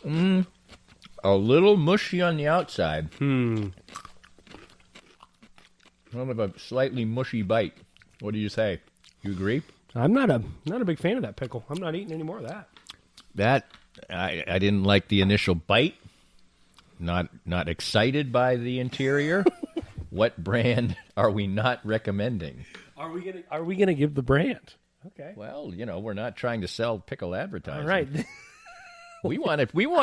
A little mushy on the outside. Kind of a slightly mushy bite. What do you say? You agree? I'm not a big fan of that pickle. I'm not eating any more of that. That I didn't like the initial bite. Not excited by the interior. What brand are we not recommending? Are we gonna give the brand? Okay. Well, we're not trying to sell pickle advertising. All right. We want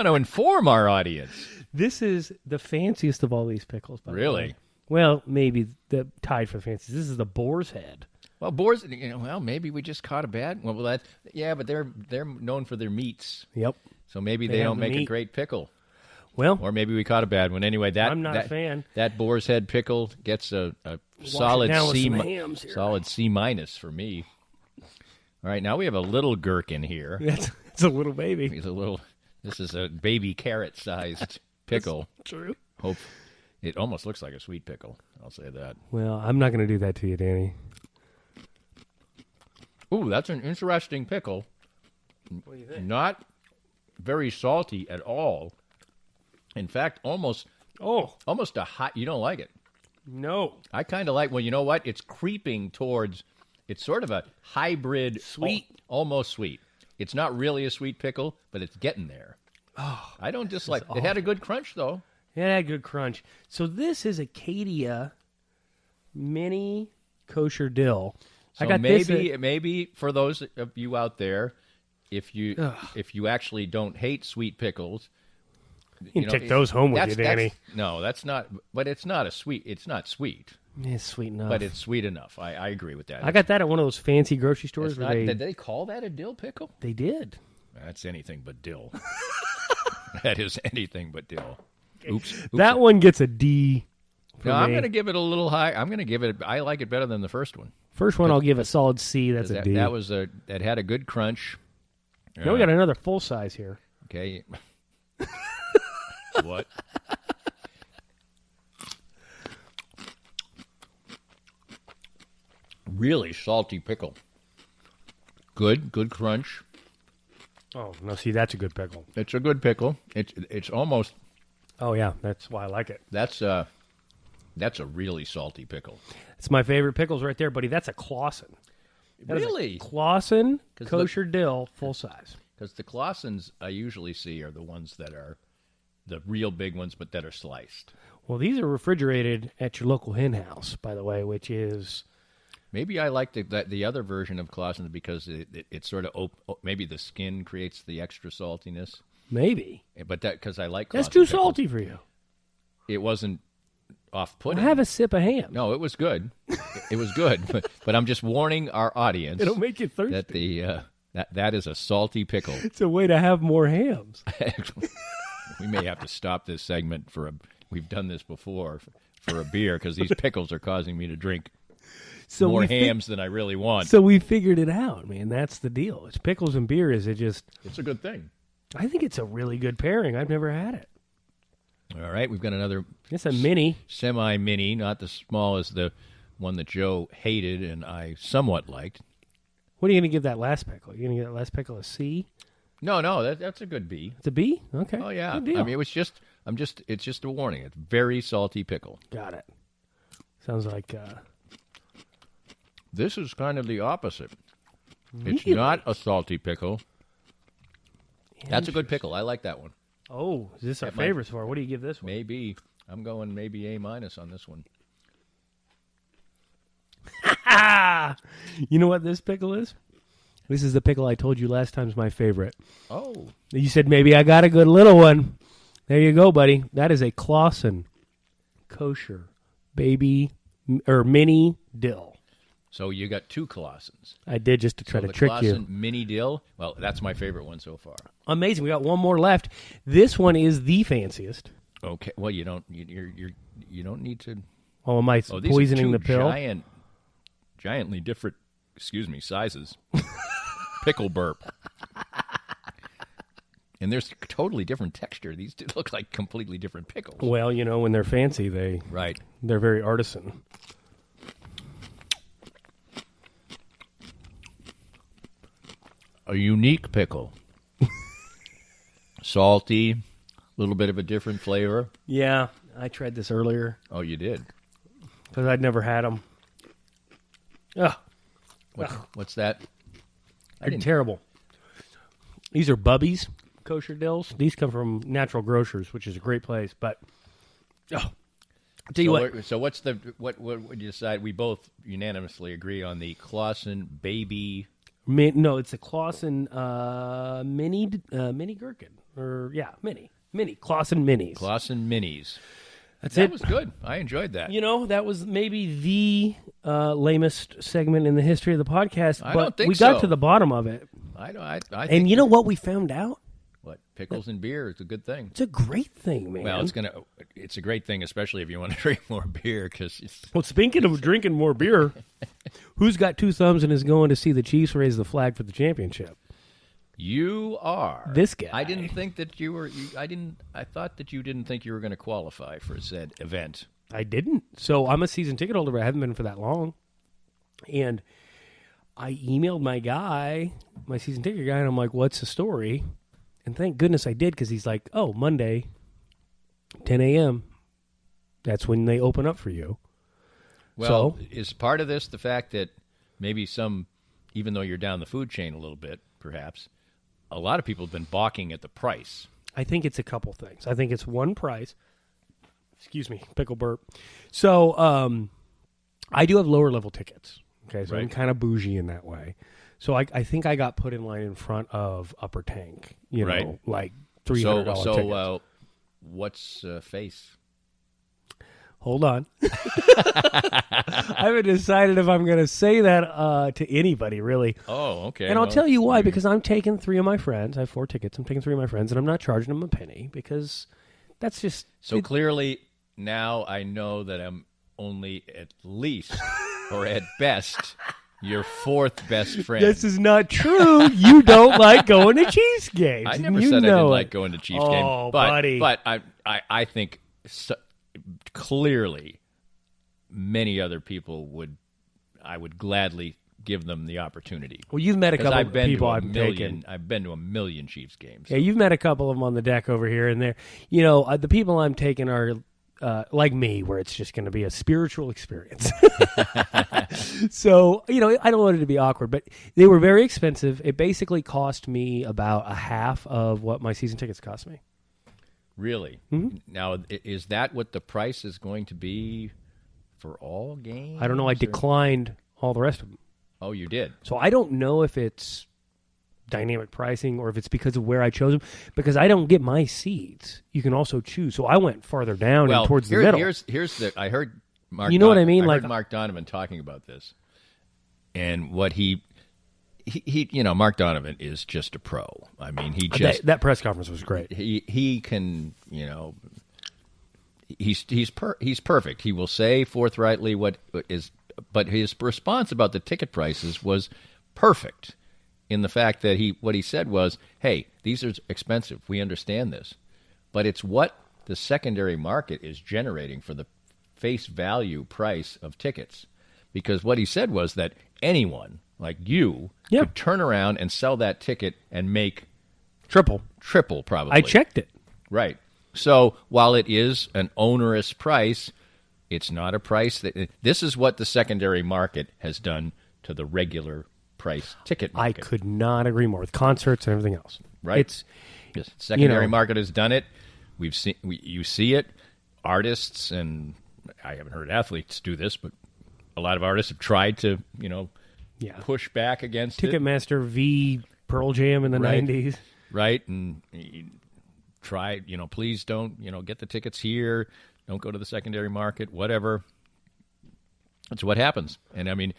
to inform our audience. This is the fanciest of all these pickles. By Really? the way. Well, maybe the tied for the fanciest. This is the boar's head. Well, boars. Maybe we just caught a bad. Well, but they're known for their meats. Yep. So maybe they don't make a great pickle. Well, or maybe we caught a bad one. Anyway, I'm not a fan. That boar's head pickle gets a solid C minus for me. All right, now we have a little gherkin here. It's a little baby. This is a baby carrot-sized pickle. That's true. It almost looks like a sweet pickle. I'll say that. Well, I'm not going to do that to you, Danny. Ooh, that's an interesting pickle. What do you think? Not very salty at all. In fact, almost a hot. You don't like it? No. I kind of like. Well, you know what? It's creeping towards. It's sort of a hybrid, sweet, almost sweet. It's not really a sweet pickle, but it's getting there. Oh, I don't dislike. It had a good crunch though. It had a good crunch. So this is Acadia mini kosher dill. So I got maybe for those of you out there, if you actually don't hate sweet pickles. You can take those home with you, Danny. No, that's not. But it's not a sweet. It's not sweet. It's sweet enough. But it's sweet enough. I agree with that. I got that at one of those fancy grocery stores. Did they call that a dill pickle? They did. That's anything but dill. That is anything but dill. Oops. That one gets a D. I'm going to give it a little high. I'm going to give it. I like it better than the first one. First one, I'll give a solid C. That's a D. That had a good crunch. Now we got another full size here. Okay. What? Really salty pickle. Good crunch. Oh, no, see, that's a good pickle. It's a good pickle. It's almost. Oh yeah, that's why I like it. That's a really salty pickle. It's my favorite pickles right there, buddy. That's a Clausen. Really? Clausen kosher dill, full size. Because the Clausens I usually see are the ones that are the real big ones, but that are sliced. Well, these are refrigerated at your local hen house, by the way, which is... Maybe I like the other version of Clausen's because it sort of maybe the skin creates the extra saltiness. Maybe, but because I like that's Clausen too salty for you. It wasn't off-putting. Well, have a sip of ham. No, it was good. It was good, but I'm just warning our audience. It'll make you thirsty. That that is a salty pickle. It's a way to have more hams. We may have to stop this segment we've done this before for a beer because these pickles are causing me to drink. more we hams than I really want. So we figured it out, man. That's the deal. It's pickles and beer. It's a good thing. I think it's a really good pairing. I've never had it. All right, we've got another It's a mini. semi-mini, not the small as the one that Joe hated and I somewhat liked. What are you going to give that last pickle? You're going to give that last pickle a C? No, that's a good B. It's a B? Okay. Oh yeah, Good deal. I mean it's just a warning. It's very salty pickle. Got it. Sounds like This is kind of the opposite. It's Really? not a salty pickle. That's a good pickle. I like that one. oh, is this our That might- favorite so far? What do you give this one? Maybe I'm going maybe A- on this one. You know what this pickle is? This is the pickle I told you last time's my favorite. Oh, You said maybe I got a good little one. There you go, buddy. That is a Clausen kosher baby or mini dill. so you got two Clausens. I did just to try So to the trick Clausen you. mini dill. Well, that's my favorite one so far. Amazing. We got one more left. This one is the fanciest. Okay. Well, you don't need to. Oh, am I Oh, these poisoning are the two pill? giantly different. Sizes. Pickle burp. And there's totally different texture. These two look like completely different pickles. Well, when they're fancy, Right. they're very artisan. A unique pickle. Salty, a little bit of a different flavor. Yeah, I tried this earlier Oh, you did. because I'd never had them. Ugh, What's that? they're terrible. These are Bubby's kosher dills. These come from Natural Grocers, which is a great place. But I'll tell you what. So what's what would you decide? We both unanimously agree on the Clausen baby. No, it's a Clausen mini gherkin. Mini Clausen minis. Clausen minis. That's That it. was good. I enjoyed that. That was maybe the lamest segment in the history of the podcast, I but don't think we got so. to the bottom of it. I think And you know what we found out? what? Pickles and beer is a good thing. It's a great thing, man. Well, it's a great thing, especially if you want to drink more beer, because Well, speaking of drinking more beer, who's got two thumbs and is going to see the Chiefs raise the flag for the championship? you are This guy. I didn't think that you were. I thought that you didn't think you were going to qualify for said event. I didn't. So I'm a season ticket holder, but I haven't been for that long. And I emailed my season ticket guy, and I'm like, what's the story? And thank goodness I did, because he's like, oh, Monday, 10 a.m., that's when they open up for you. Well, So? is part of this the fact that maybe even though you're down the food chain a little bit, perhaps, a lot of people have been balking at the price. I think it's a couple things. I think it's one price. Excuse me, pickle burp. So I do have lower level tickets. Okay, so I'm Right. kind of bougie in that way. So I think I got put in line in front of Upper Tank. Right. Like $300 tickets. What's face? Hold on. I haven't decided if I'm going to say that to anybody, really. Oh, okay. And I'll well, tell you why, because I'm taking 3 of my friends. I have 4 tickets. I'm taking 3 of my friends, and I'm not charging them a penny, because that's just... So clearly, now I know that I'm only at least, or at best, your 4th best friend. This is not true. You don't like going to Chiefs games. I never You said I know didn't it. like going to Chiefs games. Oh, But, buddy. But I think clearly many other people I would gladly give them the opportunity. Well, you've met a Because couple I've of been people to a I've million. taken. I've been to a million Chiefs games. Yeah, you've met a couple of them on the deck over here and there. The people I'm taking are like me, where it's just going to be a spiritual experience. So, I don't want it to be awkward, but they were very expensive. It basically cost me about a half of what my season tickets cost me. Really? Mm-hmm. Now, is that what the price is going to be for all games? I don't know. I or- declined all the rest of them. Oh, you did? So I don't know if it's dynamic pricing or if it's because of where I chose them, because I don't get my seats. You can also choose. So I went farther down and towards the middle. Here's the. I heard Mark. You know what I mean? I Like- heard Mark Donovan talking about this, and what he Mark Donovan is just a pro. I mean, he just that press conference was great. he can he's perfect. He will say forthrightly what is but his response about the ticket prices was perfect in the fact that what he said was, hey, these are expensive. We understand this. But it's what the secondary market is generating for the face value price of tickets. Because what he said was that anyone like you could turn around and sell that ticket and make Triple, probably. I checked it. Right. So while it is an onerous price, it's not a price that this is what the secondary market has done to the regular price ticket market. I could not agree more with concerts and everything else. Right. It's yes, secondary market has done it. We've seen you see it. Artists, and I haven't heard athletes do this, but a lot of artists have tried to, push back against Ticketmaster v. Pearl Jam in the 90s. Right, and try, please don't, get the tickets here. Don't go to the secondary market, whatever. That's what happens. And, I mean,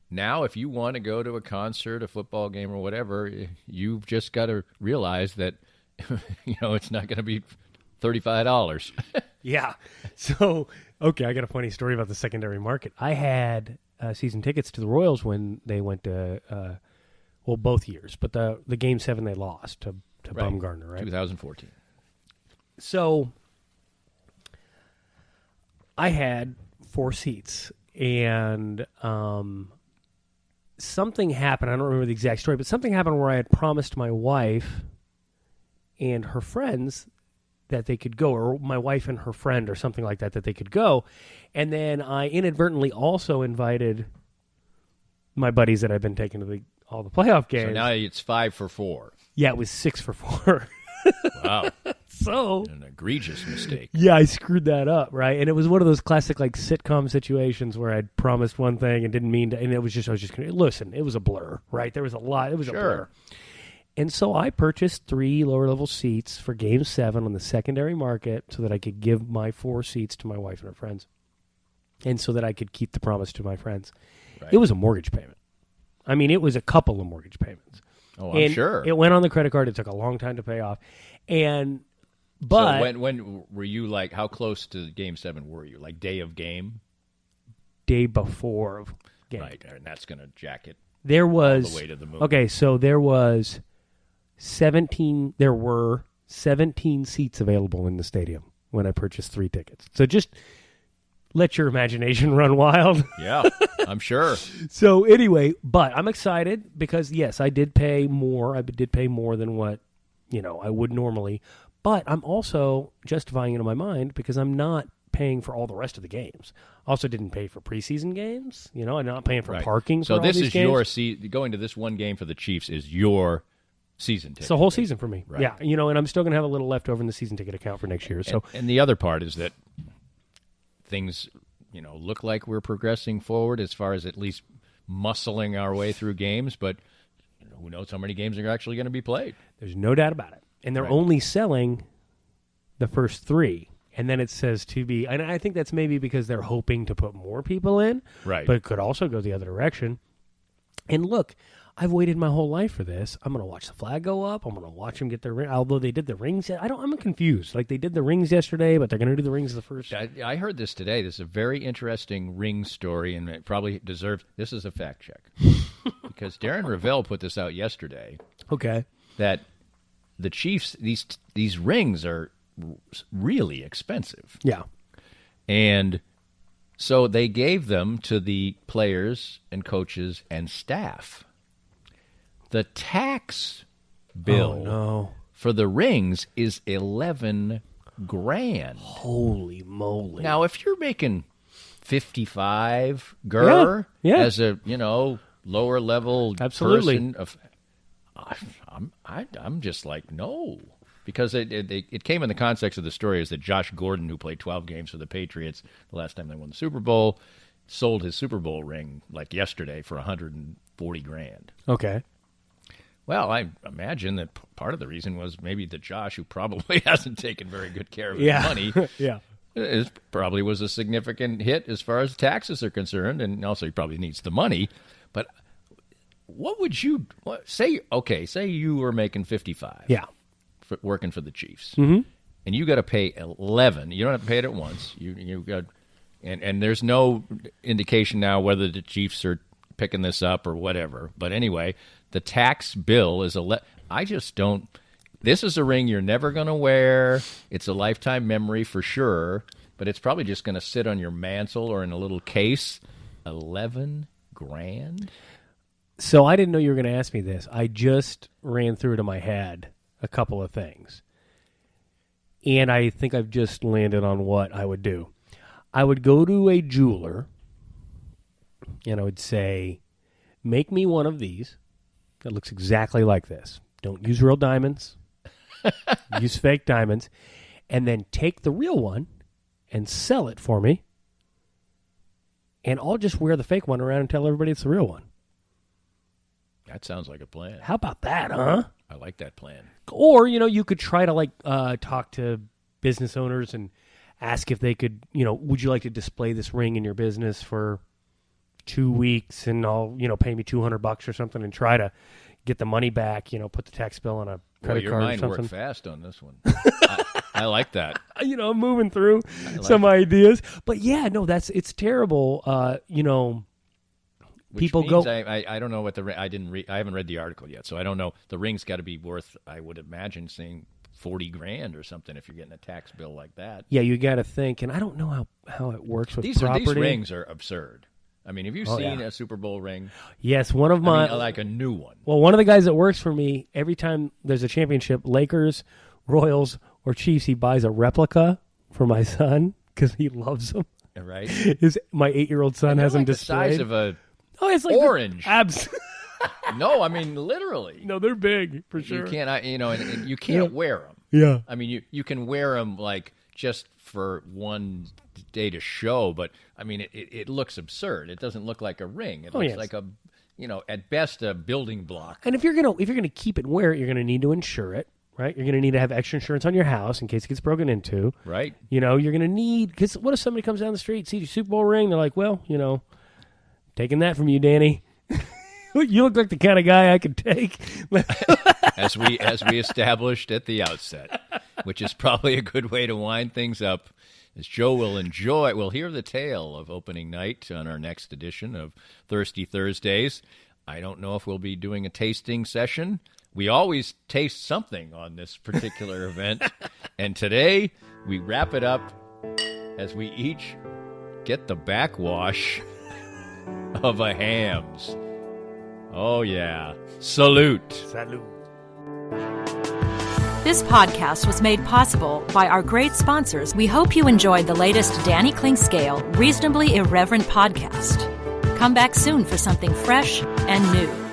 now if you want to go to a concert, a football game, or whatever, you've just got to realize that, it's not going to be $35. Yeah. So, okay, I got a funny story about the secondary market. I had season tickets to the Royals when they went to both years, but the Game 7 they lost to Bumgarner, right? 2014. So I had 4 seats, and something happened. I don't remember the exact story, but something happened where I had promised my wife and her friends that they could go, or my wife and her friend or something like that they could go. And then I inadvertently also invited my buddies that I've been taking to all the playoff games. So now it's 5 for 4. Yeah, it was 6 for 4. Wow. So an egregious mistake. Yeah, I screwed that up, right? And it was one of those classic like sitcom situations where I'd promised one thing and didn't mean to, and I was just going to listen, it was a blur, right? There was a lot, it was a blur. And so I purchased 3 lower level seats for Game 7 on the secondary market so that I could give my 4 seats to my wife and her friends. And so that I could keep the promise to my friends. Right. It was a mortgage payment. I mean, it was a couple of mortgage payments. Oh, I'm sure. It went on the credit card. It took a long time to pay off. But so when were you, like, how close to Game 7 were you? Like day of game? Day before of game. Right, and that's going to jack it there was, all the way to the moon. Okay, so there were 17 seats available in the stadium when I purchased 3 tickets. So just let your imagination run wild. Yeah, I'm sure. So anyway, but I'm excited because, yes, I did pay more. I did pay more than what, I would normally. But I'm also justifying it in my mind because I'm not paying for all the rest of the games. Also didn't pay for preseason games. I'm not paying for parking for so all this these is games. going to this one game for the Chiefs is your season ticket. It's a whole season for me. Right. Yeah, and I'm still going to have a little left over in the season ticket account for next year. So, and the other part is that things, look like we're progressing forward as far as at least muscling our way through games, but who knows how many games are actually going to be played. There's no doubt about it. And they're only selling the first 3. And then it says to be, and I think that's maybe because they're hoping to put more people in. Right. But it could also go the other direction. And look, I've waited my whole life for this. I'm going to watch the flag go up. I'm going to watch them get their ring. Although they did the rings. I'm confused. Like they did the rings yesterday, but they're going to do the rings the first. I heard this today. This is a very interesting ring story, and it probably deserves, this is a fact check. Because Darren Ravel put this out yesterday. Okay. That the Chiefs, these rings are really expensive. Yeah. And so they gave them to the players and coaches and staff. The tax bill for the rings is $11,000. Holy moly. Now, if you're making 55 as a, lower level person of, I'm just like, no. Because it came in the context of the story is that Josh Gordon, who played 12 games for the Patriots the last time they won the Super Bowl, sold his Super Bowl ring like yesterday for $140,000. Okay. Well, I imagine that part of the reason was maybe that Josh, who probably hasn't taken very good care of his money, it probably was a significant hit as far as taxes are concerned, and also he probably needs the money. But what would you say? Okay, say you were making 55. Yeah. Working for the Chiefs, mm-hmm. and you got to pay 11. You don't have to pay it at once. You got, And there's no indication now whether the Chiefs are picking this up or whatever. But anyway, the tax bill is I just don't. This is a ring you're never going to wear. It's a lifetime memory for sure, but it's probably just going to sit on your mantle or in a little case. $11,000. So I didn't know you were going to ask me this. I just ran through to my head a couple of things. And I think I've just landed on what I would do. I would go to a jeweler and I would say, make me one of these that looks exactly like this. Don't use real diamonds. Use fake diamonds. And then take the real one and sell it for me. And I'll just wear the fake one around and tell everybody it's the real one. That sounds like a plan. How about that, huh? I like that plan. Or, you could try to talk to business owners and ask if they could, would you like to display this ring in your business for 2 weeks and I'll, pay me $200 or something and try to get the money back, put the tax bill on a credit card or something. Your mind worked fast on this one. I like that. I'm moving through some ideas. But yeah, no, it's terrible. Which people means go. I don't know what I haven't read the article yet, so I don't know. The ring's got to be worth, I would imagine, saying $40,000 or something if you're getting a tax bill like that. Yeah, you got to think, and I don't know how it works with these property. These rings are absurd. I mean, have you seen a Super Bowl ring? Yes, one of my like a new one. Well, one of the guys that works for me, every time there's a championship, Lakers, Royals, or Chiefs, he buys a replica for my son because he loves them. Right. My 8-year-old son has them displayed. The size of a it's like orange. No, I mean literally. No, they're big for sure. You can't, and you can't wear them. Yeah. I mean, you can wear them like just for one day to show, but I mean, it looks absurd. It doesn't look like a ring. It looks like a, at best a building block. And if you're gonna keep it and wear it, you're gonna need to insure it, right? You're gonna need to have extra insurance on your house in case it gets broken into, right? You're gonna need, because what if somebody comes down the street, sees your Super Bowl ring, they're like, well, taking that from you, Danny. You look like the kind of guy I could take. as we established at the outset, which is probably a good way to wind things up, as Joe will hear the tale of opening night on our next edition of Thirsty Thursdays. I don't know if we'll be doing a tasting session. We always taste something on this particular event. And today, we wrap it up as we each get the backwash of a Hams. Oh, yeah. Salute. Salute. This podcast was made possible by our great sponsors. We hope you enjoyed the latest Danny Kling Scale Reasonably Irreverent podcast. Come back soon for something fresh and new.